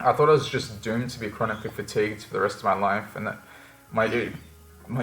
I thought I was just doomed to be chronically fatigued for the rest of my life, and that my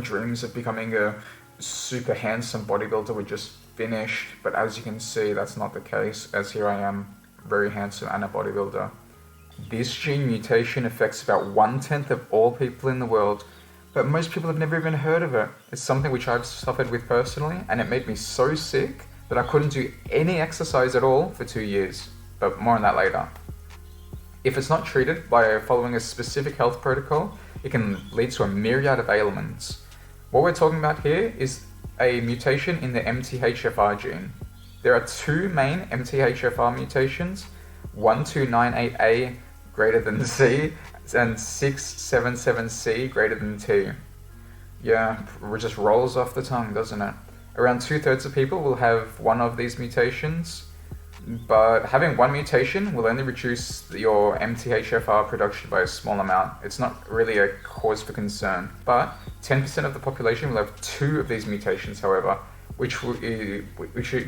dreams of becoming a super handsome bodybuilder were just finished. But as you can see, that's not the case, as here I am, very handsome and a bodybuilder. This gene mutation affects about 1/10 of all people in the world, but most people have never even heard of it. It's something which I've suffered with personally, and it made me so sick that I couldn't do any exercise at all for 2 years, but more on that later. If it's not treated by following a specific health protocol, it can lead to a myriad of ailments. What we're talking about here is a mutation in the MTHFR gene. There are two main MTHFR mutations, 1298A greater than C and 677C greater than T. Yeah, it just rolls off the tongue, doesn't it? Around 2/3 of people will have one of these mutations, but having one mutation will only reduce your MTHFR production by a small amount. It's not really a cause for concern, but 10% of the population will have two of these mutations, however, which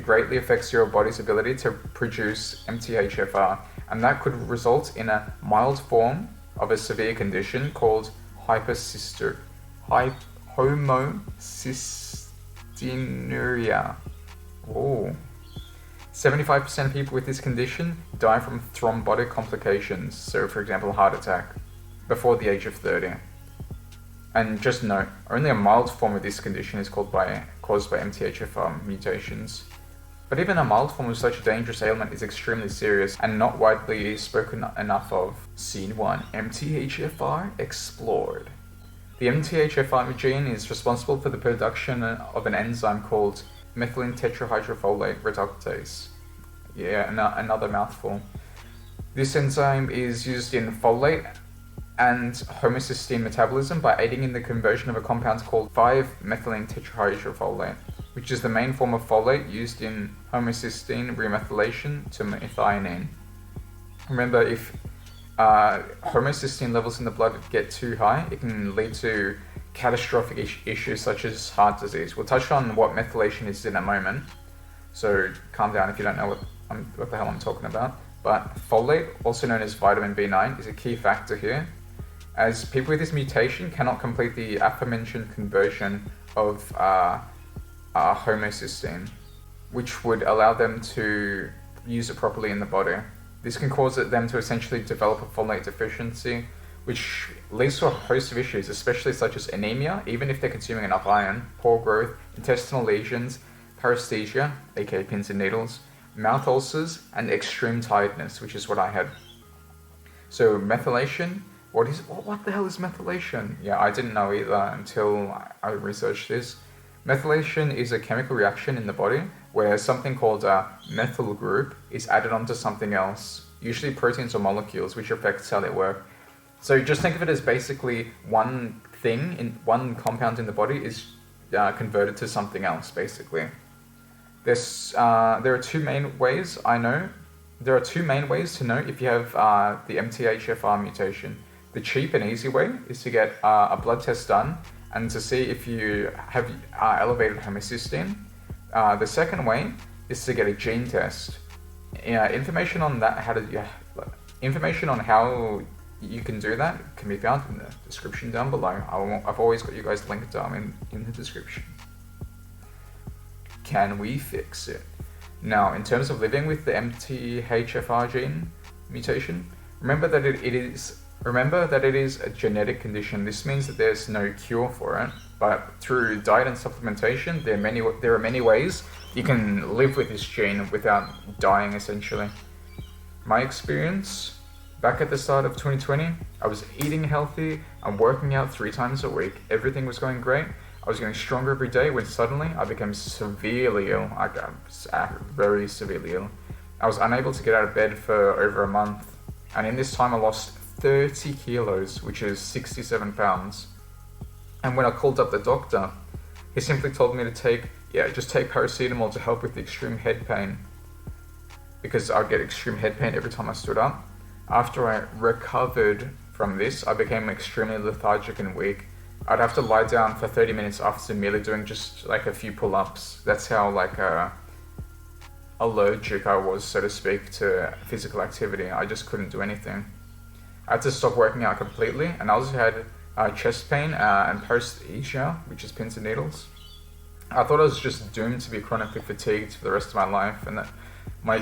greatly affects your body's ability to produce MTHFR, and that could result in a mild form of a severe condition called homocystinuria. Oh. 75% of people with this condition die from thrombotic complications, so for example heart attack, before the age of 30. And just note, only a mild form of this condition is caused by MTHFR mutations. But even a mild form of such a dangerous ailment is extremely serious and not widely spoken enough of. Scene 1, MTHFR explored. The MTHFR gene is responsible for the production of an enzyme called methylene tetrahydrofolate reductase. Yeah, another mouthful. This enzyme is used in folate and homocystine metabolism by aiding in the conversion of a compound called 5-methylene tetrahydrofolate, which is the main form of folate used in homocystine remethylation to methionine. Remember, if homocystine levels in the blood get too high, it can lead to catastrophic issues such as heart disease. We'll touch on what methylation is in a moment, so calm down if you don't know what the hell I'm talking about. But folate, also known as vitamin B9, is a key factor here, as people with this mutation cannot complete the aforementioned conversion of homocystine, which would allow them to use it properly in the body. This can cause them to essentially develop a folate deficiency, which leads to a host of issues, especially such as anemia, even if they're consuming enough iron, poor growth, intestinal lesions, paresthesia, aka pins and needles, mouth ulcers, and extreme tiredness, which is what I had. So methylation, what the hell is methylation? Yeah, I didn't know either until I researched this. Methylation is a chemical reaction in the body where something called a methyl group is added onto something else, usually proteins or molecules, which affects how they work. So just think of it as basically one compound in the body is converted to something else, basically. There are two main ways I know. There are two main ways to know if you have the MTHFR mutation. The cheap and easy way is to get a blood test done and to see if you have elevated homocystine. The second way is to get a gene test. Information on how you can do that can be found in the description down below. I've always got you guys linked down in the description. Can we fix it? Now, in terms of living with the MTHFR gene mutation, remember that it is a genetic condition. This means that there's no cure for it, but through diet and supplementation, there are many ways you can live with this gene without dying, essentially. My experience, back at the start of 2020, I was eating healthy and working out 3 times a week. Everything was going great. I was getting stronger every day when suddenly I became severely ill. I got very severely ill. I was unable to get out of bed for over a month, and in this time I lost 30 kilos, which is 67 pounds. And when I called up the doctor, he simply told me to just take paracetamol to help with the extreme head pain, because I'd get extreme head pain every time I stood up. After I recovered from this, I became extremely lethargic and weak. I'd have to lie down for 30 minutes after merely doing just like a few pull-ups. That's how allergic I was, so to speak, to physical activity. I just couldn't do anything. I had to stop working out completely, and I also had chest pain and paresthesia, which is pins and needles. I thought I was just doomed to be chronically fatigued for the rest of my life, and that my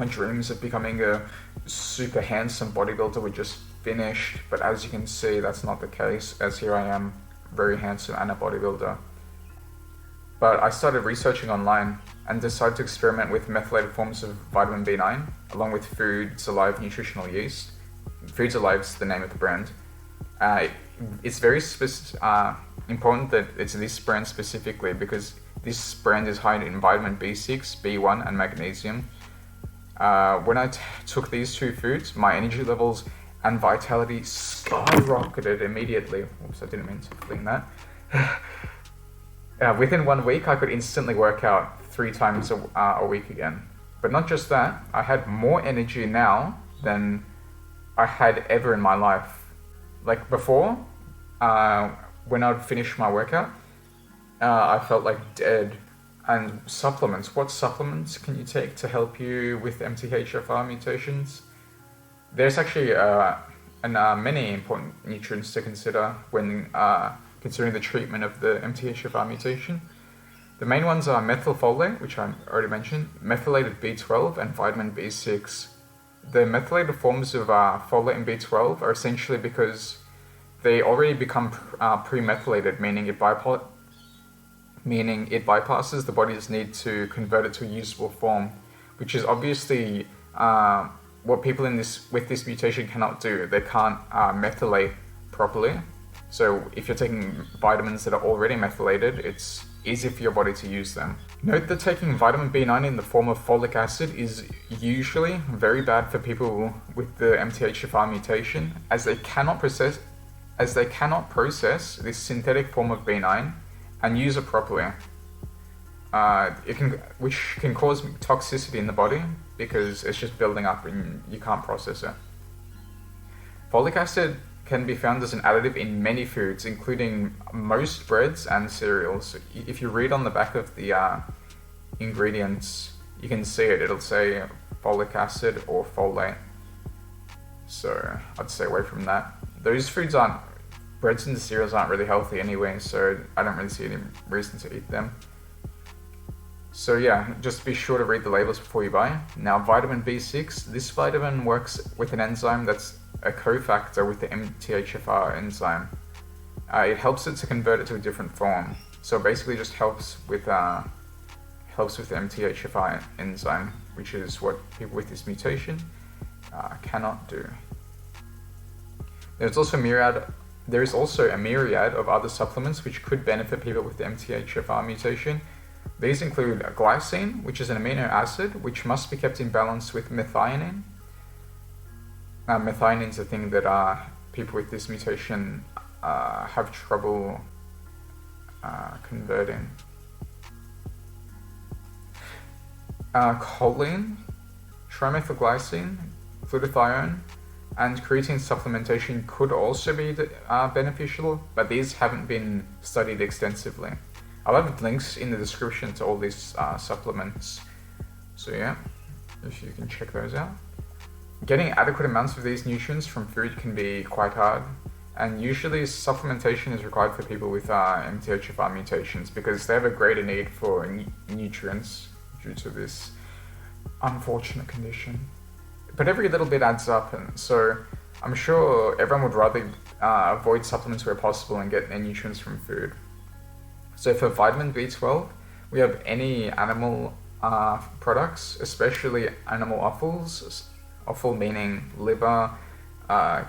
dreams of becoming a super handsome bodybuilder were just finished. But as you can see, that's not the case, as here I am, very handsome and a bodybuilder. But I started researching online and decided to experiment with methylated forms of vitamin B9, along with Foods Alive nutritional yeast. Foods Alive is the name of the brand. It's very important that it's this brand specifically, because this brand is high in vitamin B6, B1 and magnesium. When I took these two foods, my energy levels and vitality skyrocketed immediately. Oops, I didn't mean to fling that. Within 1 week, I could instantly work out 3 times a week again. But not just that, I had more energy now than I had ever in my life. Like before, when I'd finish my workout, I felt like dead. And supplements, what supplements can you take to help you with MTHFR mutations? There's actually many important nutrients to consider when considering the treatment of the MTHFR mutation. The main ones are methylfolate, which I already mentioned, methylated B12 and vitamin B6. The methylated forms of folate and B12 are essentially because they already become pre-methylated, meaning it bypasses the body's need to convert it to a usable form, which is obviously what people with this mutation cannot do. They can't methylate properly. So if you're taking vitamins that are already methylated, it's easy for your body to use them. Note that taking vitamin B9 in the form of folic acid is usually very bad for people with the MTHFR mutation, as they cannot process this synthetic form of B9 and use it properly. Which can cause toxicity in the body because it's just building up and you can't process it. Folic acid can be found as an additive in many foods, including most breads and cereals. If you read on the back of the ingredients, you can see it. It'll say folic acid or folate. So I'd stay away from that. Those breads and cereals aren't really healthy anyway, so I don't really see any reason to eat them. So yeah, just be sure to read the labels before you buy. Now, vitamin B6, this vitamin works with an enzyme that's a cofactor with the MTHFR enzyme. It helps it to convert it to a different form. So it basically just helps with the MTHFR enzyme, which is what people with this mutation cannot do. There is also a myriad of other supplements which could benefit people with the MTHFR mutation. These include glycine, which is an amino acid which must be kept in balance with methionine. Methionine is a thing that people with this mutation have trouble converting. Choline, trimethylglycine, glutathione, and creatine supplementation could also be beneficial, but these haven't been studied extensively. I'll have links in the description to all these supplements. So yeah, if you can check those out. Getting adequate amounts of these nutrients from food can be quite hard, and usually supplementation is required for people with MTHFR mutations because they have a greater need for nutrients due to this unfortunate condition. But every little bit adds up, and so I'm sure everyone would rather avoid supplements where possible and get their nutrients from food. So for vitamin B12, we have any animal products, especially animal offals. Offal meaning liver,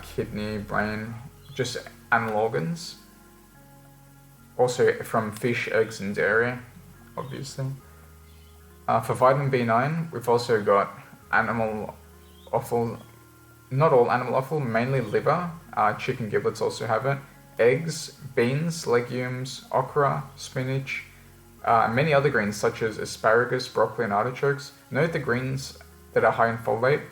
kidney, brain, just animal organs. Also from fish, eggs, and dairy, obviously. For vitamin B9, we've also got animal offal, not all animal offal, mainly liver. Chicken giblets also have it. Eggs, beans, legumes, okra, spinach, many other greens such as asparagus, broccoli, and artichokes. Note the greens that are high in folate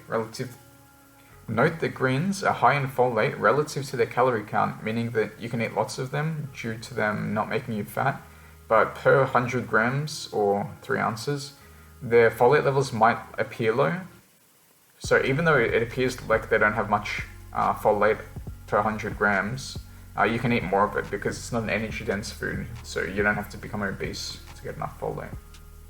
relative to their calorie count, meaning that you can eat lots of them due to them not making you fat, but per 100 grams or 3 ounces, their folate levels might appear low. So even though it appears like they don't have much folate per 100 grams, you can eat more of it because it's not an energy-dense food, so you don't have to become obese to get enough folate.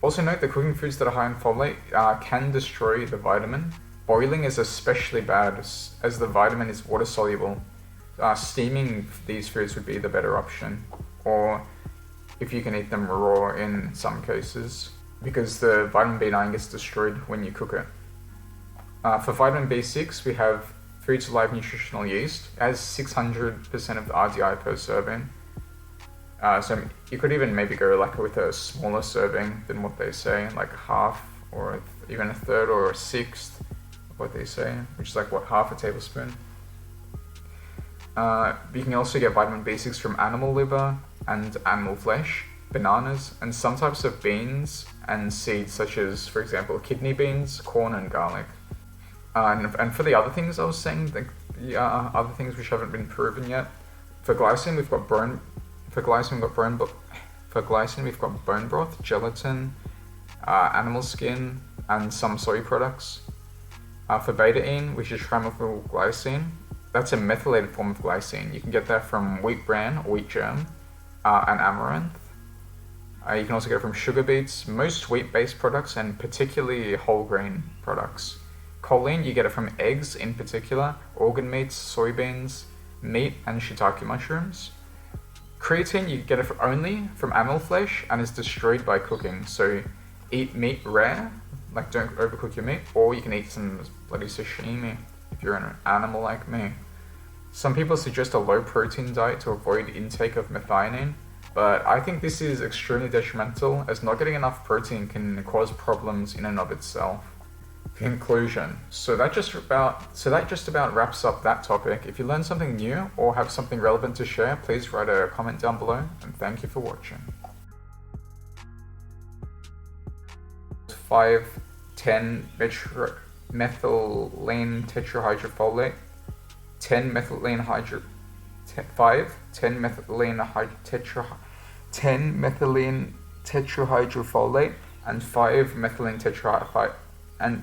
Also note that cooking foods that are high in folate can destroy the vitamin. Boiling is especially bad as the vitamin is water-soluble. Steaming these foods would be the better option, or if you can eat them raw in some cases, because the vitamin B9 gets destroyed when you cook it. For vitamin B6, we have Foods Alive nutritional yeast. It has 600% of the RDI per serving. So you could even maybe go like with a smaller serving than what they say, like half or even a third or a sixth of what they say, which is like half a tablespoon. You can also get vitamin B6 from animal liver and animal flesh, bananas, and some types of beans and seeds such as, for example, kidney beans, corn, and garlic. And for the other things I was saying, other things which haven't been proven yet, for glycine we've got bone broth, gelatin, animal skin, and some soy products. For betaine, which is trimethylglycine, that's a methylated form of glycine. You can get that from wheat bran, or wheat germ, and amaranth. You can also get it from sugar beets, most wheat-based products, and particularly whole grain products. Choline, you get it from eggs in particular, organ meats, soybeans, meat, and shiitake mushrooms. Creatine, you get it only from animal flesh and is destroyed by cooking. So eat meat rare, like don't overcook your meat, or you can eat some bloody sashimi if you're an animal like me. Some people suggest a low protein diet to avoid intake of methionine, but I think this is extremely detrimental as not getting enough protein can cause problems in and of itself. Conclusion. So that just about wraps up that topic. If you learned something new or have something relevant to share, please write a comment down below, and thank you for watching. 5,10 methylene tetrahydrofolate, 10 methylene tetrahydrofolate, and 5 methylene tetrahydrofolate, and